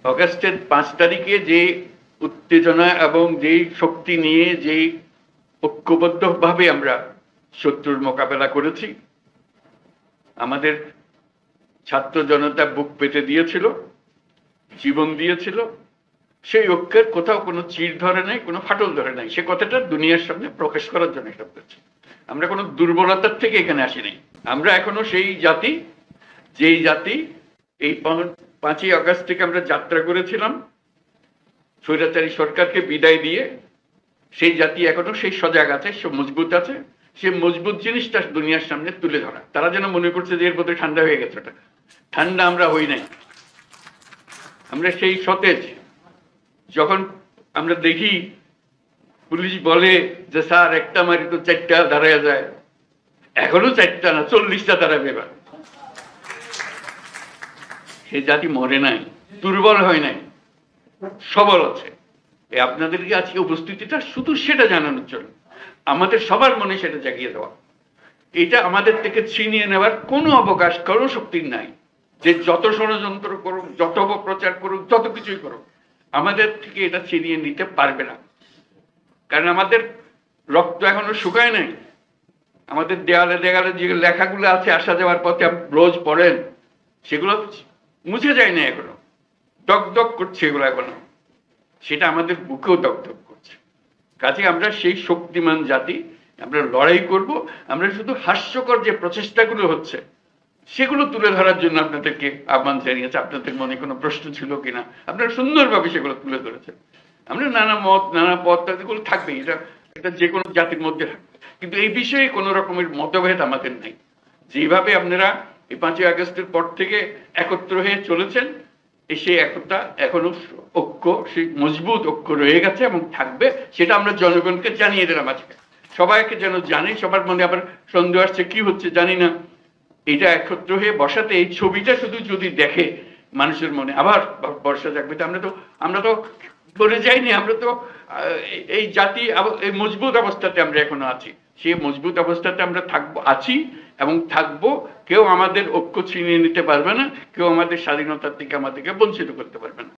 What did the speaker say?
অগাস্টের 5 তারিখে যে উত্তেজনা এবং যেই শক্তি নিয়ে যেই ঐক্যবদ্ধভাবে আমরা শত্রুর মোকাবেলা করেছি, আমাদের ছাত্র জনতা বুক পেতে দিয়েছিল, জীবন দিয়েছিল, সেই ঐক্যের কোথাও কোনো চির ধরে নাই, কোনো ফাটল ধরে নাই। সে কথাটা দুনিয়ার সামনে প্রকাশ করার জন্য এটা করছি। আমরা কোনো দুর্বলতার থেকে এখানে আসি নাই। আমরা এখনো সেই জাতি, যেই জাতি এই 5ই আগস্ট থেকে আমরা যাত্রা করেছিলাম স্বৈরাচারী সরকারকে বিদায় দিয়ে, সেই জাতি এখনো সেই সজাগ আছে, সে মজবুত আছে। সে মজবুত জিনিসটা দুনিয়ার সামনে তুলে ধরা। তারা যেন মনে করছে যে এর মধ্যে ঠান্ডা হয়ে গেছে। ওটা ঠান্ডা আমরা হই নাই। আমরা সেই সতেজ। যখন আমরা দেখি পুলিশ বলে যে স্যার একটা মারি তো 4টা দাঁড়ায় যায়, এখনো 4টা না 40টা দাঁড়াবে। এবার সে জাতি মরে নাই, দুর্বল হয় নাই, সবল আছে। আপনাদেরকে আজকে উপস্থিতিটা শুধু সেটা জানানোর জন্য, আমাদের সবার মনে সেটা জাগিয়ে দেওয়া। এটা আমাদের থেকে ছিনিয়ে নেওয়ার কোনো অবকাশ, কোনো শক্তি নাই। যে যত ষড়যন্ত্র করুক, যত অপপ্রচার করুক, যত কিছুই করুক, আমাদের থেকে এটা ছিনিয়ে নিতে পারবে না। কারণ আমাদের রক্ত এখনো শুকায় নাই। আমাদের দেয়ালে দেয়ালে যে লেখাগুলো আছে আসা যাওয়ার পথে রোজ পড়েন, সেগুলো মুছে যায় না এখনো, দগদগ করছে এগুলো এখনো। সেটা আমাদের বুকেও দগদগ করছে। কাজে আমরা সেই শক্তিমান জাতি, আমরা লড়াই করব। আমরা শুধু হাস্যকর যে প্রচেষ্টাগুলো হচ্ছে সেগুলো তুলে ধরার জন্য আপনাদেরকে আহ্বান জানিয়েছে। আপনাদের মনে কোনো প্রশ্ন ছিল কিনা, আপনারা সুন্দরভাবে সেগুলো তুলে ধরেছেন। আমরা নানা মত, নানা পথ, এগুলো থাকবেই, এটা যে কোনো জাতির মধ্যে থাকবে। কিন্তু এই বিষয়ে কোনো রকমের মতভেদ আমাদের নেই। যেভাবে আপনারা এই 5ই আগস্টের পর থেকে একত্র হয়ে চলেছেন, সেই একতা এখনো ঐক্য, সেই মজবুত ঐক্য রয়ে গেছে এবং থাকবে। সেটা আমরা জনগণকে জানিয়ে দিলাম আজকে। সবাইকে যেন জানে, সবার মনে আবার সন্দেহ আসছে কি হচ্ছে জানি না। এটা একত্র হয়ে বসাতে, এই ছবিটা শুধু যদি দেখে মানুষের মনে আবার বর্ষা জাগবে। আমরা তো বলে যাইনি, আমরা তো এই জাতি এই মজবুত অবস্থাতে আমরা এখনো আছি। সেই মজবুত অবস্থাতে আমরা আছি এবং থাকবো। কেউ আমাদের ঐক্য ছিনিয়ে নিতে পারবে না, কেউ আমাদের স্বাধীনতার থেকে আমাদেরকে বঞ্চিত করতে পারবে না।